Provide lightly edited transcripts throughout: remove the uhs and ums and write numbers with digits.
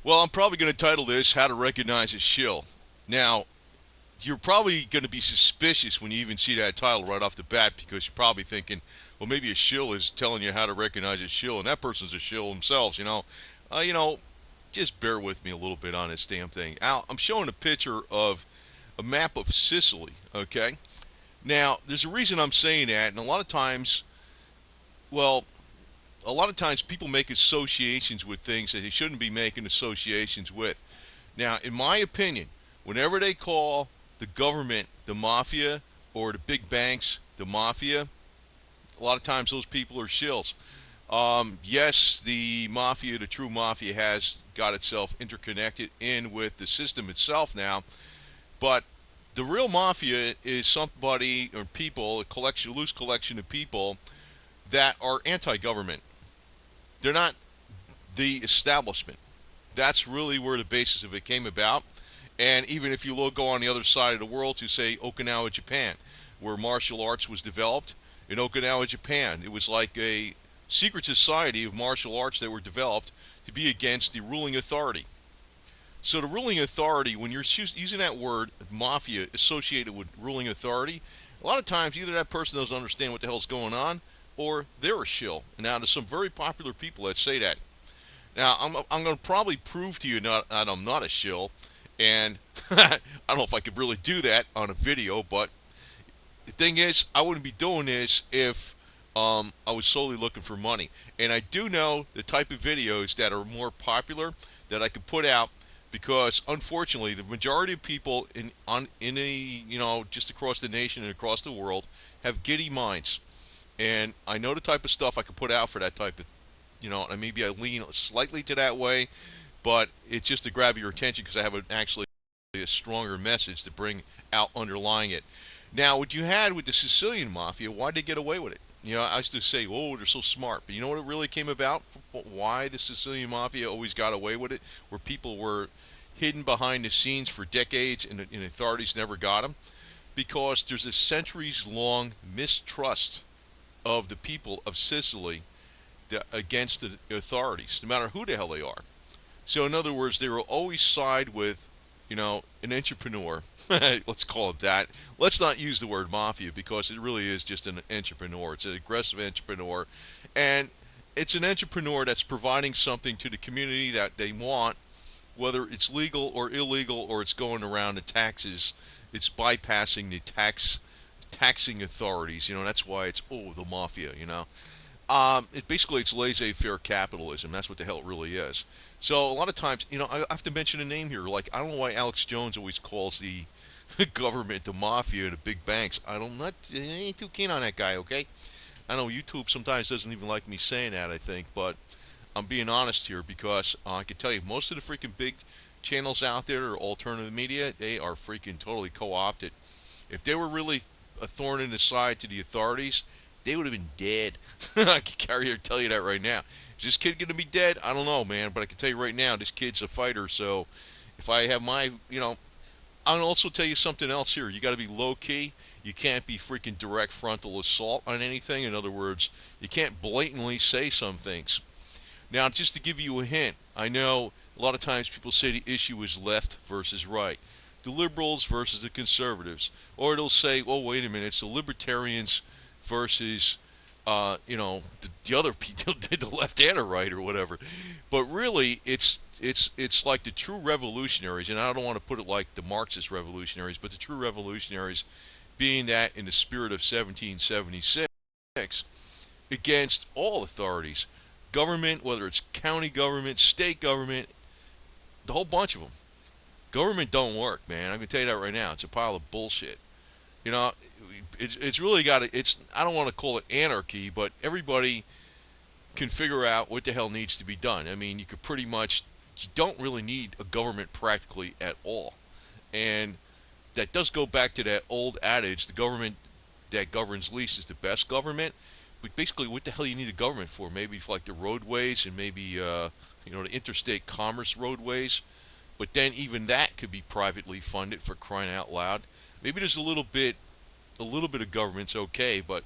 Well, I'm probably going to title this How to Recognize a Shill. Now, you're probably going to be suspicious when you even see that title right off the bat because you're probably thinking, well, maybe a shill is telling you how to recognize a shill, and that person's a shill themselves, Uh, you know, just bear with me a little bit on this damn thing. Al, I'm showing a picture of a map of Sicily, okay? Now, there's a reason I'm saying that, and well, a lot of times people make associations with things that they shouldn't be making associations with. Now, in my opinion, whenever they call the government the mafia or the big banks the mafia, a lot of times those people are shills. Yes, the mafia, the true mafia, has got itself interconnected in with the system itself now, but the real mafia is somebody or people, a collection, a loose collection of people that are anti-government. They're not the establishment. That's really where the basis of it came about. And even if you go on the other side of the world to, say, Okinawa, Japan, where martial arts was developed, in Okinawa, Japan, it was like a secret society of martial arts that were developed to be against the ruling authority. So the ruling authority, when you're using that word, mafia, associated with ruling authority, a lot of times either that person doesn't understand what the hell's going on, or they're a shill. Now, there's some very popular people that say that. Now, I'm going to probably prove to you that I'm not a shill, and I don't know if I could really do that on a video, but the thing is, I wouldn't be doing this if I was solely looking for money. And I do know the type of videos that are more popular that I could put out because, unfortunately, the majority of people just across the nation and across the world have giddy minds. And I know the type of stuff I could put out for that type of, and maybe I lean slightly to that way, but it's just to grab your attention because I have actually a stronger message to bring out underlying it. Now, what you had with the Sicilian Mafia, why'd they get away with it? I used to say, oh, they're so smart. But you know what it really came about? Why the Sicilian Mafia always got away with it? Where people were hidden behind the scenes for decades and authorities never got them? Because there's a centuries-long mistrust of the people of Sicily against the authorities, no matter who the hell they are. So in other words, they will always side with, an entrepreneur. Let's call it that. Let's not use the word mafia because it really is just an entrepreneur. It's an aggressive entrepreneur. And it's an entrepreneur that's providing something to the community that they want, whether it's legal or illegal or it's going around the taxes. It's bypassing the taxing authorities. That's why it's, the mafia. It's laissez-faire capitalism. That's what the hell it really is. So a lot of times, I have to mention a name here. Like, I don't know why Alex Jones always calls the government the mafia and the big banks. I ain't too keen on that guy, okay? I know YouTube sometimes doesn't even like me saying that, I think, but I'm being honest here because I can tell you most of the freaking big channels out there or alternative media, they are freaking totally co-opted. If they were really a thorn in the side to the authorities, they would have been dead. I can tell you that right now. Is this kid going to be dead? I don't know, man. But I can tell you right now, this kid's a fighter. So if I have I'll also tell you something else here. You got to be low-key. You can't be freaking direct frontal assault on anything. In other words, you can't blatantly say some things. Now, just to give you a hint, I know a lot of times people say the issue is left versus right. The liberals versus the conservatives. Or they'll say, oh, wait a minute, it's the libertarians versus the other people did the left and the right or whatever. But really it's like the true revolutionaries, and I don't want to put it like the Marxist revolutionaries, but the true revolutionaries being that in the spirit of 1776 against all authorities, government, whether it's county government, state government, the whole bunch of them. Government don't work, man. I'm going to tell you that right now. It's a pile of bullshit. It's really got to, I don't want to call it anarchy, but everybody can figure out what the hell needs to be done. I mean, you don't really need a government practically at all. And that does go back to that old adage, the government that governs least is the best government. But basically, what the hell you need a government for? Maybe for like the roadways and maybe, the interstate commerce roadways. But then even that could be privately funded, for crying out loud. Maybe there's a little bit of government's okay, but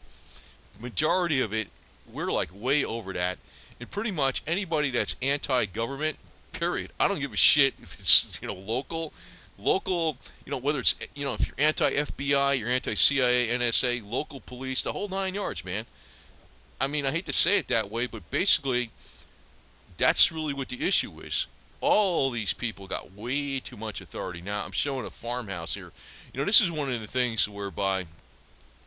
majority of it, we're like way over that. And pretty much anybody that's anti-government, Period. I don't give a shit if it's local. Whether it's if you're anti-FBI, you're anti-CIA, NSA, local police, the whole nine yards, man. I mean, I hate to say it that way, but basically, that's really what the issue is. All these people got way too much authority. Now, I'm showing a farmhouse here. This is one of the things whereby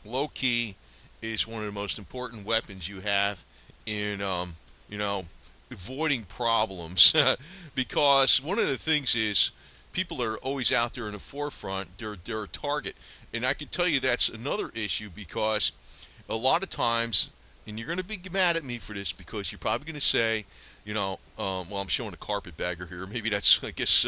low key is one of the most important weapons you have in, avoiding problems. Because one of the things is people are always out there in the forefront. They're a target. And I can tell you that's another issue because a lot of times, and you're going to be mad at me for this because you're probably going to say, well, I'm showing a carpetbagger here. Maybe that's, I guess,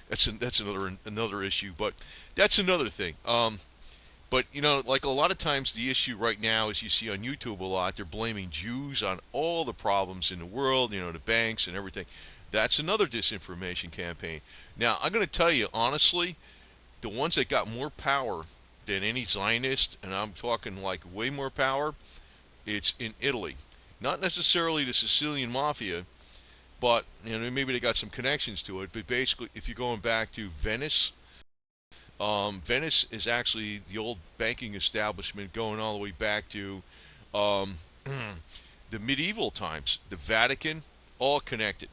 that's another issue, but that's another thing. But like a lot of times, the issue right now, as you see on YouTube a lot, they're blaming Jews on all the problems in the world. The banks and everything. That's another disinformation campaign. Now, I'm going to tell you honestly, the ones that got more power than any Zionist, and I'm talking like way more power, it's in Italy. Not necessarily the Sicilian Mafia, but maybe they got some connections to it. But basically, if you're going back to Venice, Venice is actually the old banking establishment going all the way back to the medieval times. The Vatican, all connected.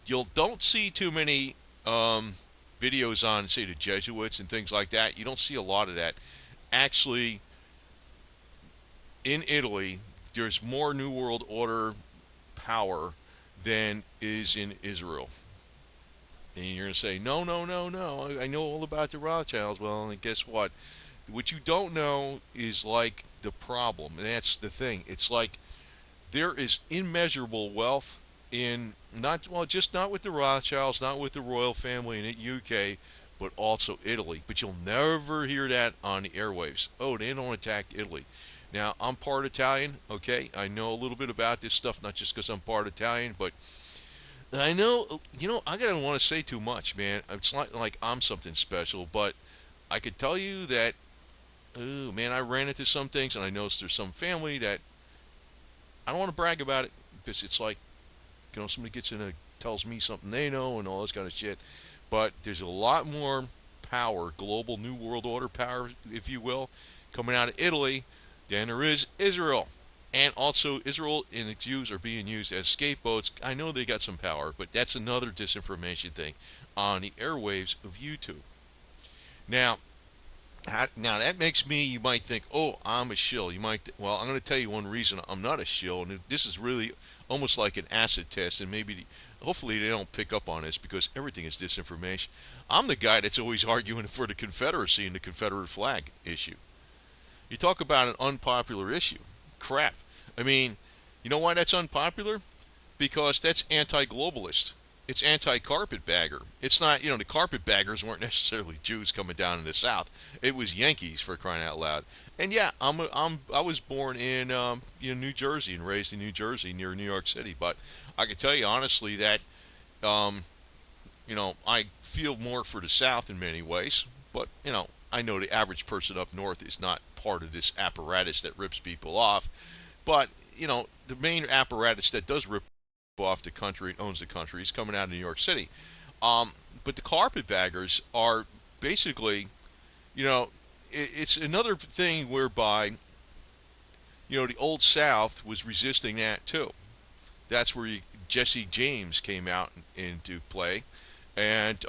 You don't see too many videos on, say, the Jesuits and things like that. You don't see a lot of that. Actually, in Italy, there's more New World Order power than is in Israel. And you're going to say, no, no, no, no, I know all about the Rothschilds. Well, and guess what? What you don't know is like the problem, and that's the thing. It's like there is immeasurable wealth in just not with the Rothschilds, not with the royal family in the UK, but also Italy. But you'll never hear that on the airwaves. Oh, they don't attack Italy. Now, I'm part Italian, okay? I know a little bit about this stuff, not just because I'm part Italian, but I know, I don't want to say too much, man. It's not like I'm something special, but I could tell you that, oh, man, I ran into some things, and I noticed there's some family that I don't want to brag about it, because it's like, somebody tells me something they know and all this kind of shit, but there's a lot more power, global New World Order power, if you will, coming out of Italy than there is Israel. And also, Israel and the Jews are being used as scapegoats. I know they got some power, but that's another disinformation thing on the airwaves of YouTube. Now that makes me, you might think, oh, I'm a shill. Well, I'm going to tell you one reason I'm not a shill, and this is really almost like an acid test, and hopefully they don't pick up on this because everything is disinformation. I'm the guy that's always arguing for the Confederacy and the Confederate flag issue. You talk about an unpopular issue. Crap. I mean, you know why that's unpopular? Because that's anti-globalist. It's anti-carpetbagger. It's not, the carpetbaggers weren't necessarily Jews coming down in the South. It was Yankees, for crying out loud. And yeah, I was born in New Jersey and raised in New Jersey near New York City. But I can tell you honestly that I feel more for the South in many ways. But I know the average person up north is not part of this apparatus that rips people off. But the main apparatus that does rip off the country, owns the country, is coming out of New York City. But the carpetbaggers are basically, it's another thing whereby, the Old South was resisting that too. That's where Jesse James came out into play. And,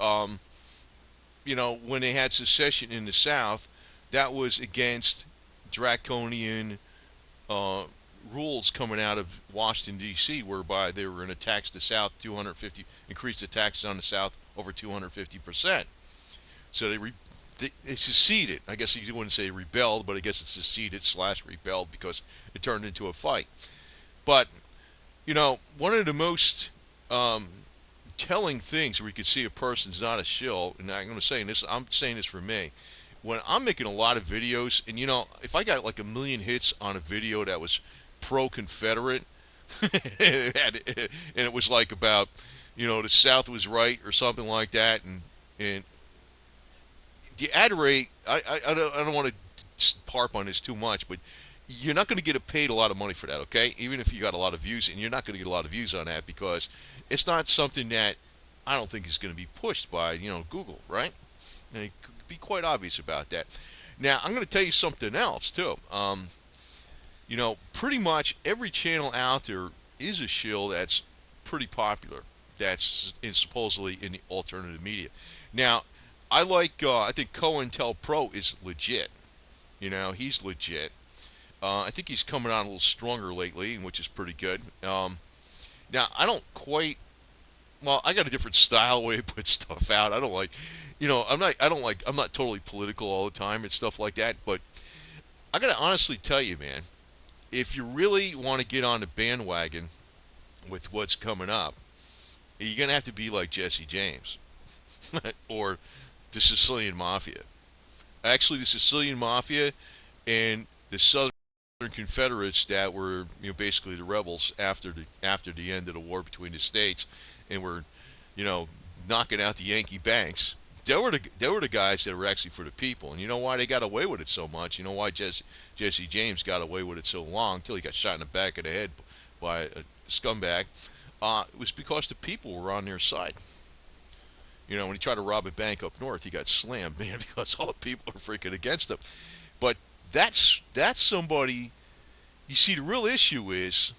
when they had secession in the South, that was against draconian rules coming out of Washington, D.C., whereby they were going to tax the South increase the taxes on the South over 250%. So they seceded. I guess you wouldn't say rebelled, but I guess it's seceded/rebelled because it turned into a fight. But, one of the most telling things where you can see a person's not a shill, and I'm saying this for me, when I'm making a lot of videos, and if I got like 1 million hits on a video that was pro-Confederate, and it was like about, the South was right or something like that, and the ad rate, I don't want to harp on this too much, but you're not going to get paid a lot of money for that, okay? Even if you got a lot of views, and you're not going to get a lot of views on that because it's not something that I don't think is going to be pushed by Google, right? And it could be quite obvious about that. Now I'm going to tell you something else too. Pretty much every channel out there is a shill that's pretty popular. That's supposedly in the alternative media. Now, I think COINTELPRO is legit. He's legit. I think he's coming on a little stronger lately, which is pretty good. Now, I don't quite. Well, I got a different style way to put stuff out. I don't like, I'm not totally political all the time and stuff like that. But I got to honestly tell you, man, if you really want to get on the bandwagon with what's coming up, you're going to have to be like Jesse James or the Sicilian Mafia. Actually, the Sicilian Mafia and the Southern Confederates that were basically the rebels after the end of the war between the states and were knocking out the Yankee banks. They were the guys that were actually for the people. And you know why they got away with it so much? You know why Jesse James got away with it so long until he got shot in the back of the head by a scumbag? It was because the people were on their side. When he tried to rob a bank up north, he got slammed, man, because all the people were freaking against him. But that's somebody. You see, the real issue is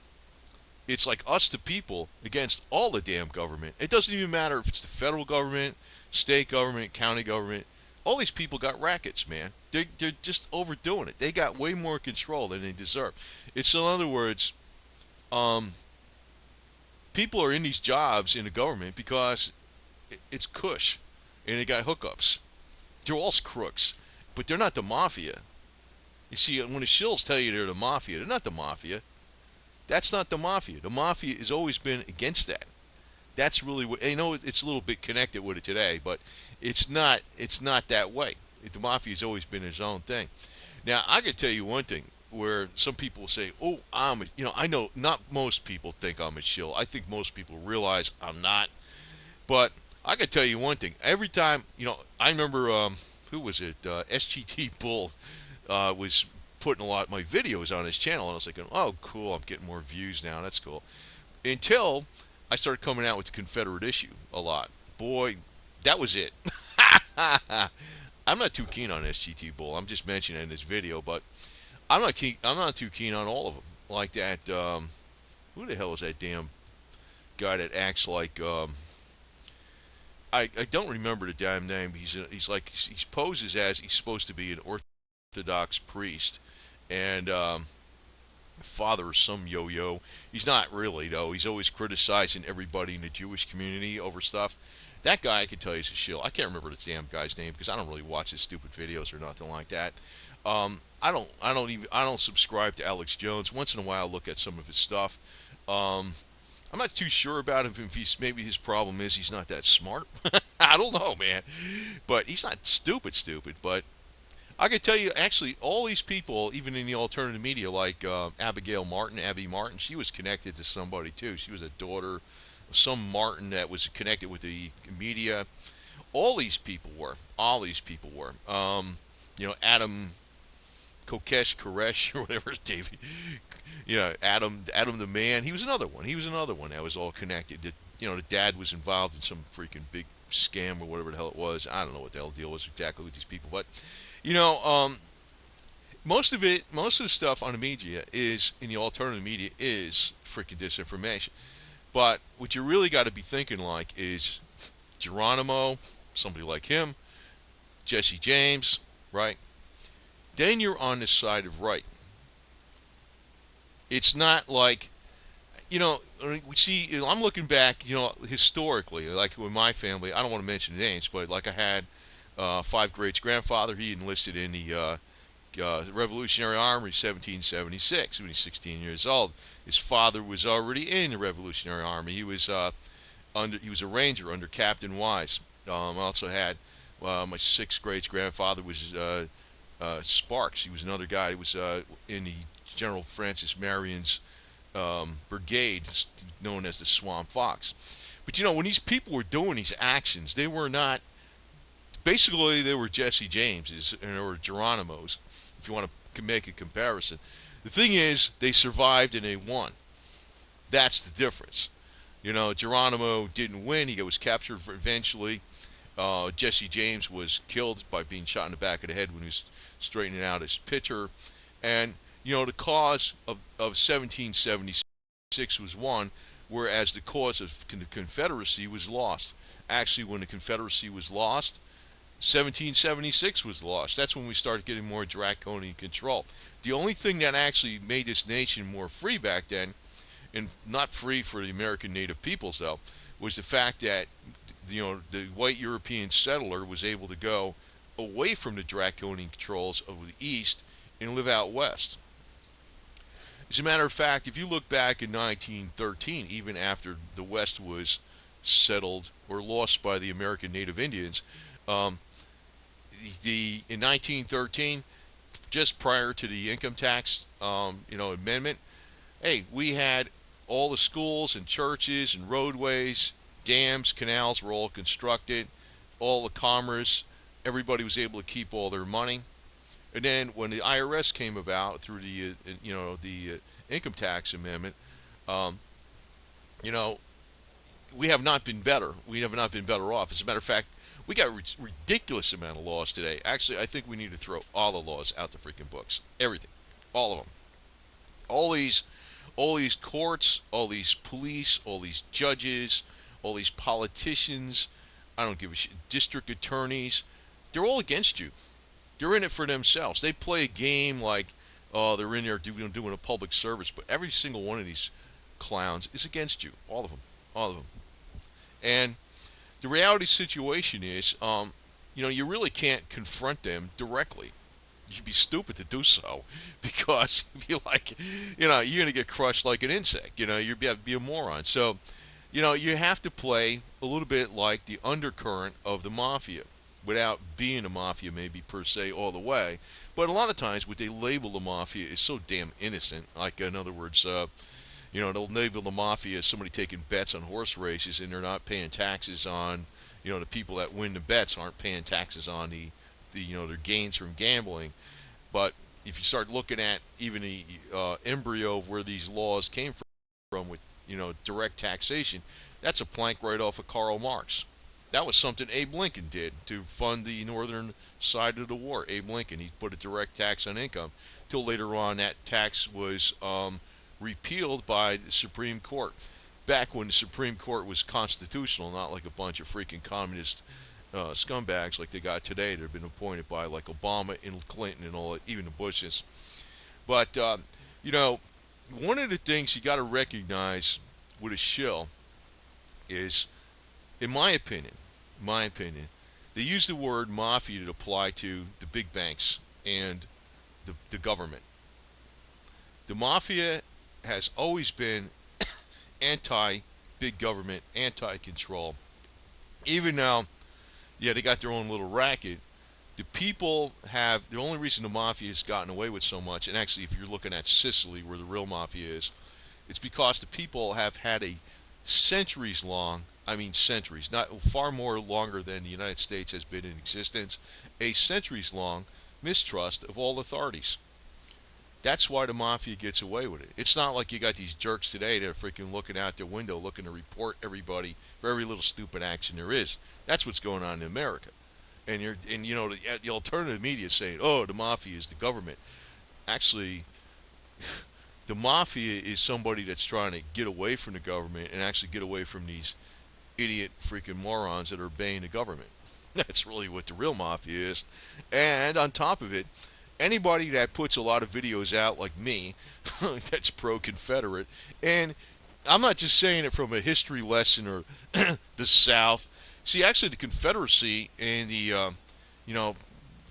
it's like us, the people, against all the damn government. It doesn't even matter if it's the federal government, state government, county government. All these people got rackets, man. They're just overdoing it. They got way more control than they deserve. It's, in other words, people are in these jobs in the government because it's cush, and they got hookups. They're all crooks, but they're not the mafia. You see, when the shills tell you they're the mafia, they're not the mafia. That's not the mafia. The mafia has always been against that. That's really what. I know it's a little bit connected with it today, but it's not. It's not that way. The mafia has always been its own thing. Now, I could tell you one thing where some people will say, "Oh, I know not most people think I'm a shill. I think most people realize I'm not." But I could tell you one thing. Every time, I remember who was it? SGT Bull was putting a lot of my videos on his channel, and I was thinking, "Oh, cool! I'm getting more views now. That's cool." Until I started coming out with the Confederate issue a lot. Boy, that was it. I'm not too keen on SGT Bull. I'm just mentioning it in this video, but I'm not too keen on all of them. Like that. Who the hell is that damn guy that acts like? I don't remember the damn name. He poses as he's supposed to be an Orthodox priest, and father or some yo-yo. He's not really, though. He's always criticizing everybody in the Jewish community over stuff. That guy, I can tell you, is a shill. I can't remember the damn guy's name because I don't really watch his stupid videos or nothing like that. I don't subscribe to Alex Jones. Once in a while, I look at some of his stuff. I'm not too sure about him. If maybe his problem is he's not that smart. I don't know, man. But he's not stupid. But I could tell you, actually, all these people, even in the alternative media, like Abby Martin, she was connected to somebody too. She was a daughter of some Martin that was connected with the media. All these people were. Adam Koresh or whatever, David. Adam the man. He was another one. That was all connected. The dad was involved in some freaking big scam or whatever the hell it was. I don't know what the hell deal was exactly with these people, but most of the stuff on the media is in the alternative media is freaking disinformation. But what you really got to be thinking like is Geronimo, somebody like him, Jesse James, right? Then you're on the side of right. It's not like, we see, I'm looking back, historically, like with my family, I don't want to mention names, but like I had 5 greats-grandfather, he enlisted in the Revolutionary Army 1776 when he was 16 years old. His father was already in the Revolutionary Army. He was a ranger under Captain Wise. I also had my 6th greats-grandfather was Sparks. He was another guy. He was in the General Francis Marion's brigade, known as the Swamp Fox. But when these people were doing these actions, they were not. Basically, they were Jesse Jameses or Geronimos, if you want to make a comparison. The thing is, they survived and they won. That's the difference. Geronimo didn't win. He was captured eventually. Jesse James was killed by being shot in the back of the head when he was straightening out his pitcher. And, the cause of 1776 was won, whereas the cause of the Confederacy was lost. Actually, when the Confederacy was lost, 1776 was lost. That's when we started getting more draconian control. The only thing that actually made this nation more free back then, and not free for the American native peoples though, was the fact that the white European settler was able to go away from the draconian controls of the East and live out west. As a matter of fact, if you look back in 1913, even after the West was settled or lost by the American Native Indians, um, in 1913, just prior to the income tax, amendment, hey, we had all the schools and churches and roadways, dams, canals were all constructed, all the commerce, everybody was able to keep all their money. And then when the IRS came about through the income tax amendment, um, you know, we have not been better. We have not been better off. As a matter of fact, we got a ridiculous amount of laws today. Actually, I think we need to throw all the laws out the freaking books. Everything, all of them. All these courts, all these police, all these judges, all these politicians. I don't give a shit. District attorneys, they're all against you. They're in it for themselves. They play a game like, oh, they're in there doing a public service, but every single one of these clowns is against you. All of them. All of them. And the reality situation is, you really can't confront them directly. You'd be stupid to do so because you're like, you're going to get crushed like an insect. You'd be a moron. So, you have to play a little bit like the undercurrent of the mafia without being a mafia maybe per se all the way. But a lot of times what they label the mafia is so damn innocent. Like, in other words, they'll label the mafia as somebody taking bets on horse races and they're not paying taxes on, the people that win the bets aren't paying taxes on their gains from gambling. But if you start looking at even the embryo of where these laws came from with, direct taxation, that's a plank right off of Karl Marx. That was something Abe Lincoln did to fund the northern side of the war. Abe Lincoln, he put a direct tax on income. Till later on, that tax was repealed by the Supreme Court. Back when the Supreme Court was constitutional, not like a bunch of freaking communist scumbags like they got today that have been appointed by like Obama and Clinton and all, even the Bushes. But one of the things you got to recognize with a shill is, in my opinion, they use the word mafia to apply to the big banks and the government. The mafia has always been anti-big government, anti-control. Even now, yeah, they got their own little racket. The only reason the mafia has gotten away with so much, and actually if you're looking at Sicily where the real mafia is, it's because the people have had a centuries, not far more longer than the United States has been in existence, a centuries-long mistrust of all authorities. That's why the mafia gets away with it. It's not like you got these jerks today that are freaking looking out their window looking to report everybody for every little stupid action there is. That's what's going on in America. And the alternative media saying, oh, the mafia is the government. Actually, the mafia is somebody that's trying to get away from the government and actually get away from these idiot freaking morons that are obeying the government. That's really what the real mafia is. And on top of it, anybody that puts a lot of videos out like me that's pro-Confederate, and I'm not just saying it from a history lesson or the South. See, actually, the Confederacy and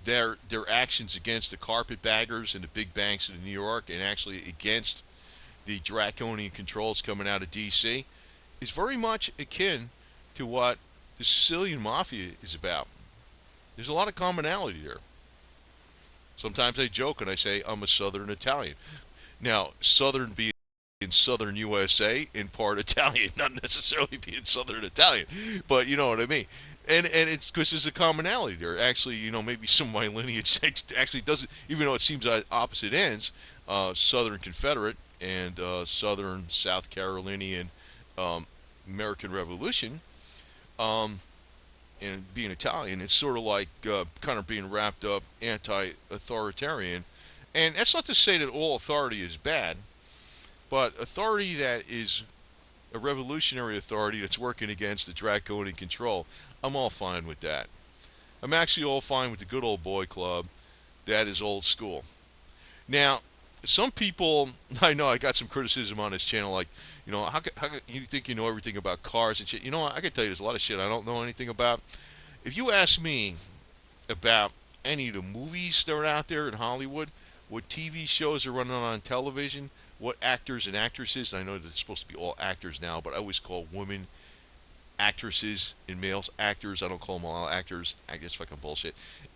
their actions against the carpetbaggers and the big banks in New York, and actually against the draconian controls coming out of D.C., is very much akin to what the Sicilian Mafia is about. There's a lot of commonality there. Sometimes I joke and I say I'm a Southern Italian. Now, Southern being in Southern USA, in part Italian, not necessarily being Southern Italian, but you know what I mean. And it's because there's a commonality there. Actually, maybe some of my lineage actually doesn't, even though it seems at opposite ends, Southern Confederate and Southern South Carolinian, American Revolution, um, and being Italian, it's sort of like kind of being wrapped up anti-authoritarian. And that's not to say that all authority is bad, but authority that is a revolutionary authority that's working against the draconian control, I'm all fine with that. I'm actually all fine with the good old boy club. That is old school. Now, some people, I know I got some criticism on this channel, like, how you think you know everything about cars and shit? You know what? I can tell you there's a lot of shit I don't know anything about. If you ask me about any of the movies that are out there in Hollywood, what TV shows are running on television, what actors and actresses, I know that it's supposed to be all actors now, but I always call women actresses and males actors. I don't call them all actors. I guess fucking bullshit.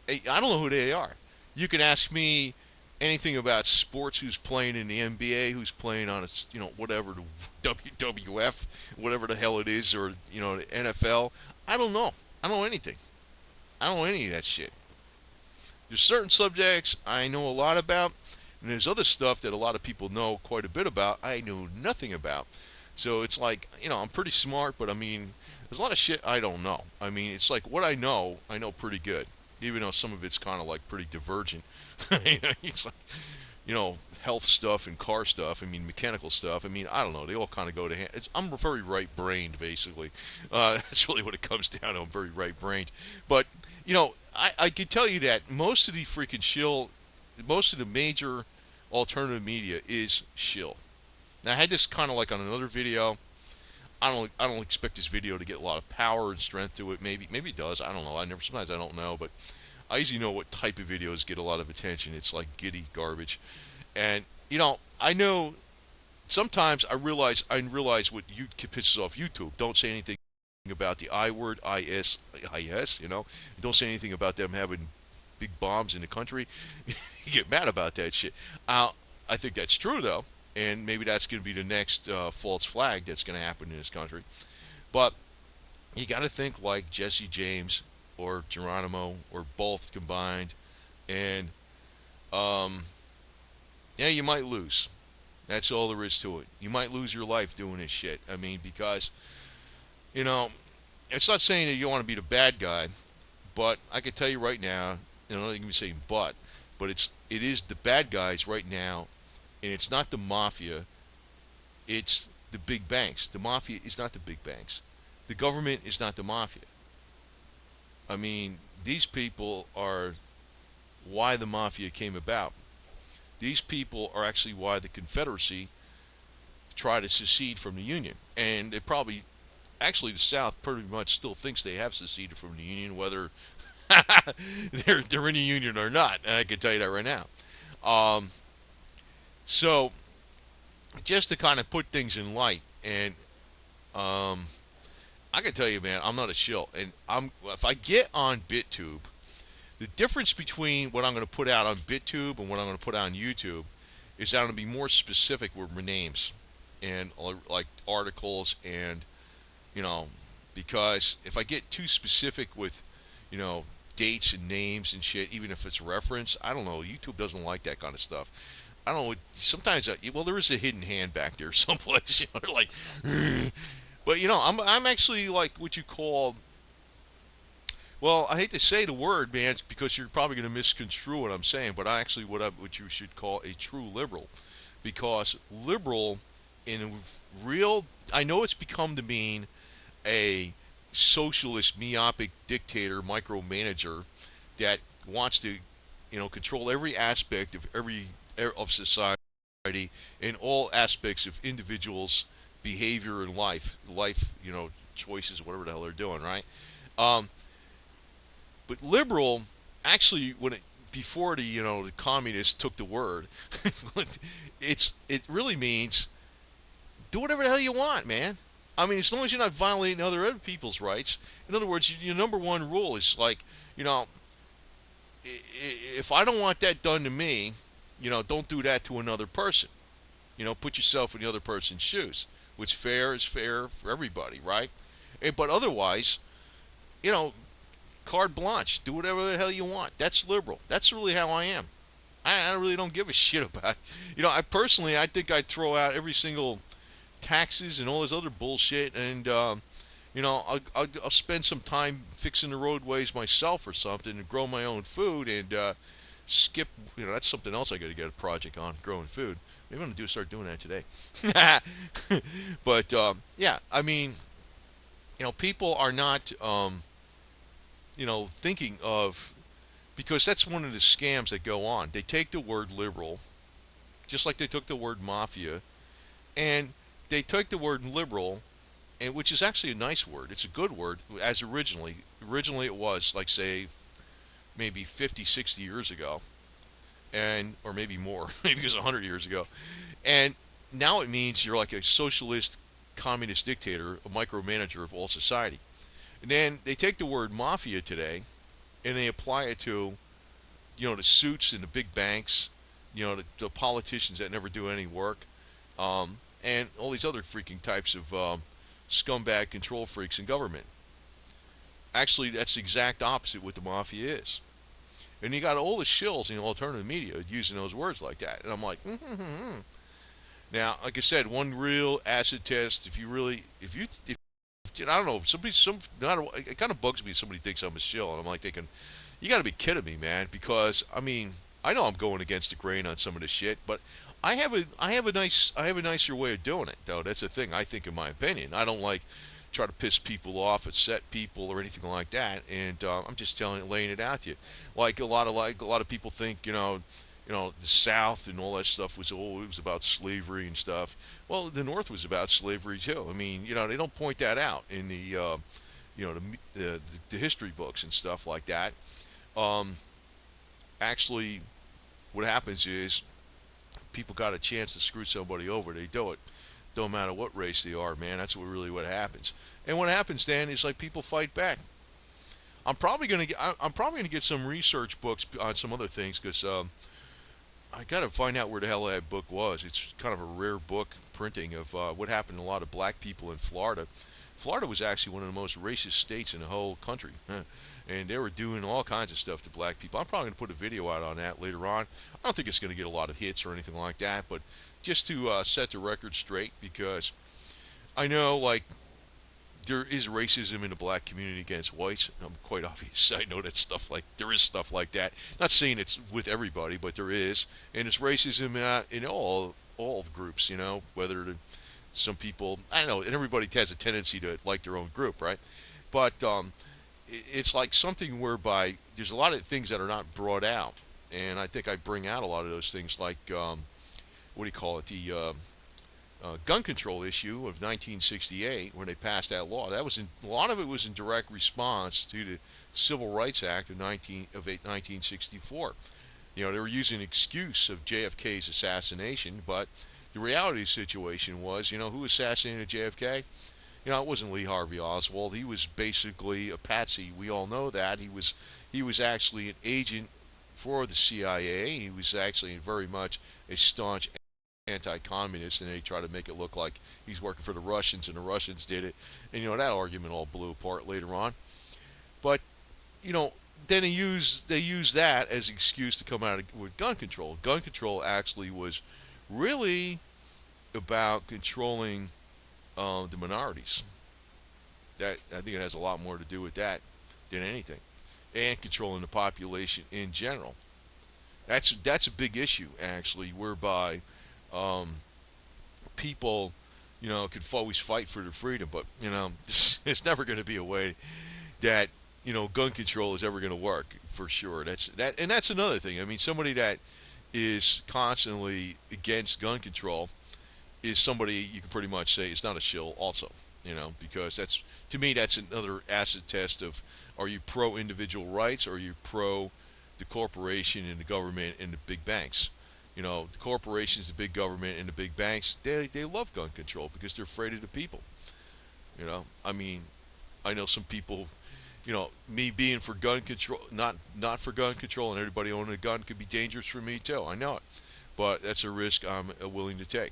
I don't know who they are. You can ask me anything about sports, who's playing in the NBA, who's playing on a, whatever, the WWF, whatever the hell it is, or, the NFL. I don't know. I don't know anything. I don't know any of that shit. There's certain subjects I know a lot about, and there's other stuff that a lot of people know quite a bit about I know nothing about. So it's like, I'm pretty smart, but I mean, there's a lot of shit I don't know. I mean, it's like what I know pretty good, even though some of it's kind of like pretty divergent. It's like, health stuff and car stuff. I mean, mechanical stuff. I mean, I don't know. They all kind of go to hand. I'm very right-brained, basically. That's really what it comes down to. I'm very right-brained. But, I can tell you that most of the freaking shill, most of the major alternative media is shill. Now, I had this kind of like on another video. I don't expect this video to get a lot of power and strength to it. Maybe it does. I don't know. Sometimes I don't know, but I usually know what type of videos get a lot of attention. It's like giddy garbage. And, I know sometimes I realize what pisses off YouTube. Don't say anything about the I word, IS, Don't say anything about them having big bombs in the country. You get mad about that shit. I think that's true, though. And maybe that's going to be the next false flag that's going to happen in this country. But you got to think like Jesse James or Geronimo or both combined. And, you might lose. That's all there is to it. You might lose your life doing this shit. I mean, because, it's not saying that you want to be the bad guy, but I can tell you right now, I'm not even saying but it is the bad guys right now, and it's not the mafia, it's the big banks. The mafia is not the big banks. The government is not the mafia. I mean, these people are why the mafia came about. These people are actually why the Confederacy tried to secede from the Union. And they probably, actually the South pretty much still thinks they have seceded from the Union, whether they're in the Union or not. And I can tell you that right now. So, just to kind of put things in light, and I can tell you, man, I'm not a shill. And if I get on BitTube, the difference between what I'm going to put out on BitTube and what I'm going to put out on YouTube is that I'm going to be more specific with my names and like articles and, because if I get too specific with, dates and names and shit, even if it's reference, I don't know, YouTube doesn't like that kind of stuff. I don't know, sometimes, there is a hidden hand back there someplace, they're like, but, I'm actually like what you call, well, I hate to say the word, man, because you're probably going to misconstrue what I'm saying, but I actually what you should call a true liberal, because liberal in a real, I know it's become to mean a socialist, myopic dictator, micromanager that wants to, control every aspect of society and all aspects of individuals' behavior and life, choices, whatever the hell they're doing, right? But liberal, actually, before the communists took the word, it really means do whatever the hell you want, man. I mean, as long as you're not violating other people's rights. In other words, your number one rule is like, if I don't want that done to me, don't do that to another person. Put yourself in the other person's shoes. What's fair is fair for everybody, right? But otherwise, carte blanche. Do whatever the hell you want. That's liberal. That's really how I am. I really don't give a shit about it. I think I'd throw out every single taxes and all this other bullshit, and I'll spend some time fixing the roadways myself or something, and grow my own food, and skip. That's something else I got to get a project on, growing food. Maybe I'm gonna start doing that today. But yeah, I mean, people are not thinking of, because that's one of the scams that go on. They take the word liberal, just like they took the word mafia, and they took the word liberal, and which is actually a nice word. It's a good word, as originally it was, like, say, maybe 50, 60 years ago, and or maybe more, maybe it was 100 years ago, and now it means you're like a socialist, communist dictator, a micromanager of all society. And then they take the word mafia today, and they apply it to, the suits in the big banks, the politicians that never do any work, and all these other freaking types of scumbag control freaks in government. Actually, that's the exact opposite what the mafia is. And you got all the shills in the alternative media using those words like that. And I'm like, Now, like I said, one real acid test, if I don't know, it kind of bugs me if somebody thinks I'm a shill. And I'm like thinking, you got to be kidding me, man. Because, I mean, I know I'm going against the grain on some of this shit, but I have a nicer way of doing it, though. That's the thing, I think, in my opinion. I don't like try to piss people off, upset people, or anything like that. And I'm just laying it out to you. Like a lot of people think, the South and all that stuff it was about slavery and stuff. Well, the North was about slavery too. I mean, they don't point that out in the history books and stuff like that. Actually, what happens is people got a chance to screw somebody over, they do it. Don't matter what race they are, man. That's what happens. And what happens then is, like, people fight back. I'm probably gonna get some research books on some other things, because I gotta find out where the hell that book was. It's kind of a rare book printing of what happened to a lot of black people in Florida. Florida was actually one of the most racist states in the whole country. And they were doing all kinds of stuff to black people. I'm probably going to put a video out on that later on. I don't think it's going to get a lot of hits or anything like that, but just to set the record straight, because I know, like, there is racism in the black community against whites. I'm quite obvious. I know that there is stuff like that. Not saying it's with everybody, but there is, and it's racism in all groups. Whether some people, I don't know, and everybody has a tendency to like their own group, right? But it's like something whereby there's a lot of things that are not brought out, and I think I bring out a lot of those things, like what do you call it, the gun control issue of 1968 when they passed that law. A lot of it was in direct response to the Civil Rights Act of 1964. They were using an excuse of JFK's assassination, but the reality of the situation was, who assassinated JFK? It wasn't Lee Harvey Oswald. He was basically a patsy. We all know that. He was actually an agent for the CIA. He was actually very much a staunch anti-communist, and they try to make it look like he's working for the Russians, and the Russians did it. And that argument all blew apart later on. But then they used that as an excuse to come out with gun control. Gun control actually was really about controlling the minorities. That, I think, it has a lot more to do with that than anything, and controlling the population in general. That's a big issue, actually, whereby people, could always fight for their freedom, but it's never going to be a way that gun control is ever going to work, for sure. And that's another thing. I mean, somebody that is constantly against gun control is somebody you can pretty much say is not a shill also, because to me that's another acid test of, are you pro individual rights, or are you pro the corporation and the government and the big banks? The corporations, the big government, and the big banks, they love gun control because they're afraid of the people. I mean, I know some people, me being for gun control, not for gun control, and everybody owning a gun could be dangerous for me too. I know it, but that's a risk I'm willing to take.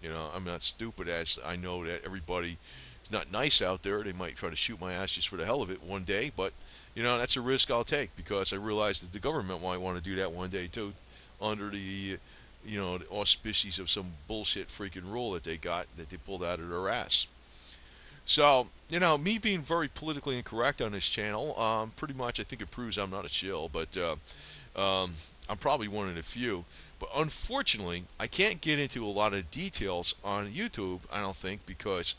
I'm not stupid, as I know that everybody is not nice out there. They might try to shoot my ass just for the hell of it one day, but that's a risk I'll take, because I realize that the government might want to do that one day too, under the the auspices of some bullshit freaking rule that they got that they pulled out of their ass. So, me being very politically incorrect on this channel, pretty much I think it proves I'm not a shill, but I'm probably one of the few. But unfortunately, I can't get into a lot of details on YouTube, I don't think, because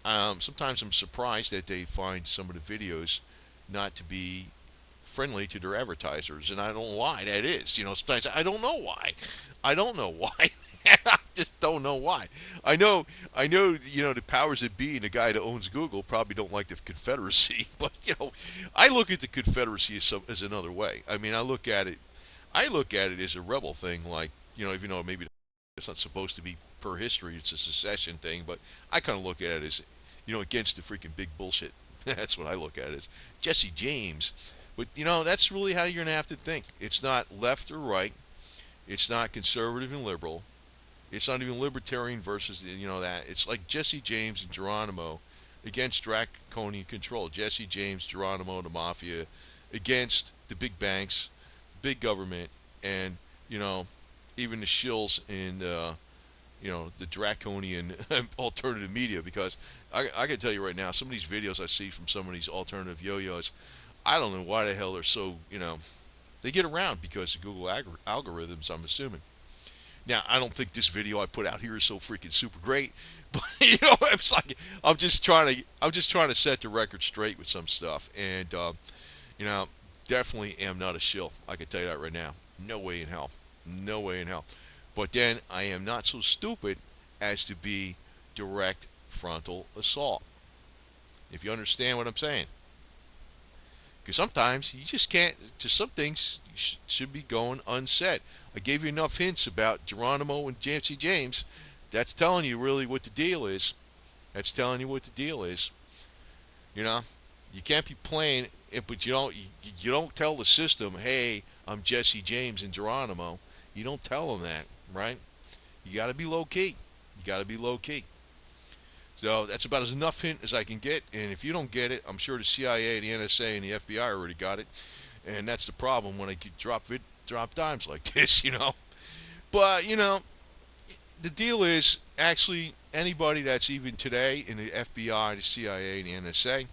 sometimes I'm surprised that they find some of the videos not to be friendly to their advertisers, and I don't know why that is. Sometimes I don't know why. I don't know why. I just don't know why. I know. The powers that be and the guy that owns Google probably don't like the Confederacy, but I look at the Confederacy as another way. I mean, I look at it as a rebel thing, like even though maybe it's not supposed to be per history, it's a secession thing, but I kind of look at it as against the freaking big bullshit. That's what I look at it as. Jesse James. But, that's really how you're going to have to think. It's not left or right. It's not conservative and liberal. It's not even libertarian versus, that. It's like Jesse James and Geronimo against draconian control. Jesse James, Geronimo, the Mafia against the big banks, big government, and, even the shills in the draconian alternative media. Because I can tell you right now, some of these videos I see from some of these alternative yo-yos, I don't know why the hell they're so, they get around because of Google algorithms, I'm assuming. Now, I don't think this video I put out here is so freaking super great, but it's like I'm just trying to set the record straight with some stuff, and definitely am not a shill. I can tell you that right now. No way in hell. No way in hell. But then I am not so stupid as to be direct frontal assault. If you understand what I'm saying. Because sometimes you just can't, to some things should be going unsaid. I gave you enough hints about Geronimo and Jesse James. That's telling you really what the deal is. That's telling you what the deal is. You can't be playing it, but you don't tell the system, hey, I'm Jesse James and Geronimo. You don't tell them that, right? You got to be low key. You got to be low key. So that's about as enough hint as I can get, and if you don't get it, I'm sure the CIA, the NSA, and the FBI already got it, and that's the problem when I drop dimes like this, But the deal is actually anybody that's even today in the FBI, the CIA, and the NSA,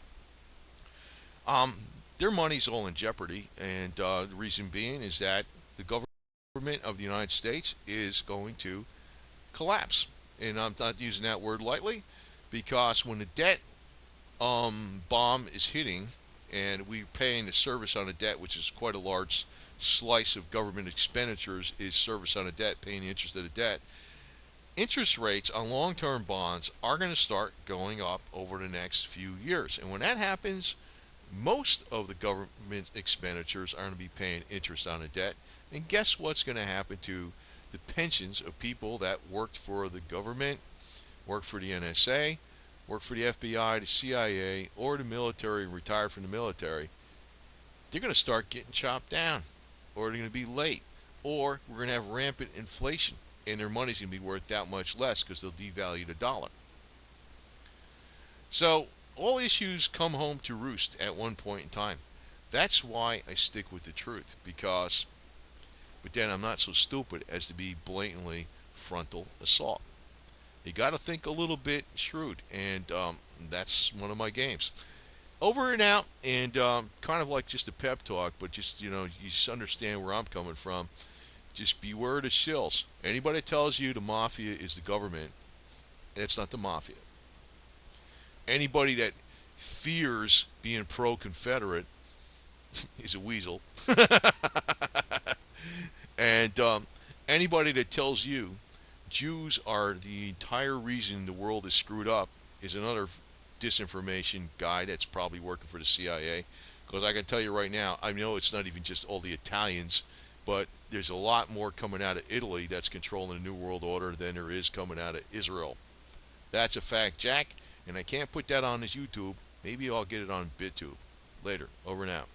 their money's all in jeopardy, and the reason being is that the government of the United States is going to collapse, and I'm not using that word lightly. Because when the debt bomb is hitting, and we're paying the service on a debt, which is quite a large slice of government expenditures, is service on a debt, paying the interest of the debt. Interest rates on long-term bonds are going to start going up over the next few years. And when that happens, most of the government expenditures are going to be paying interest on a debt. And guess what's going to happen to the pensions of people that worked for the government, worked for the NSA, worked for the FBI, the CIA, or the military, and retired from the military? They're going to start getting chopped down, or they're going to be late, or we're going to have rampant inflation, and their money's going to be worth that much less because they'll devalue the dollar. So all issues come home to roost at one point in time. That's why I stick with the truth, but then I'm not so stupid as to be blatantly frontal assault. You got to think a little bit shrewd, and that's one of my games. Over and out, and kind of like just a pep talk, but just, you just understand where I'm coming from. Just beware the shills. Anybody that tells you the Mafia is the government, it's not the Mafia. Anybody that fears being pro-Confederate is a weasel. And anybody that tells you Jews are the entire reason the world is screwed up is another disinformation guy that's probably working for the CIA. Because I can tell you right now, I know it's not even just all the Italians, but there's a lot more coming out of Italy that's controlling the New World Order than there is coming out of Israel. That's a fact, Jack, and I can't put that on this YouTube. Maybe I'll get it on BitTube. Later. Over and out.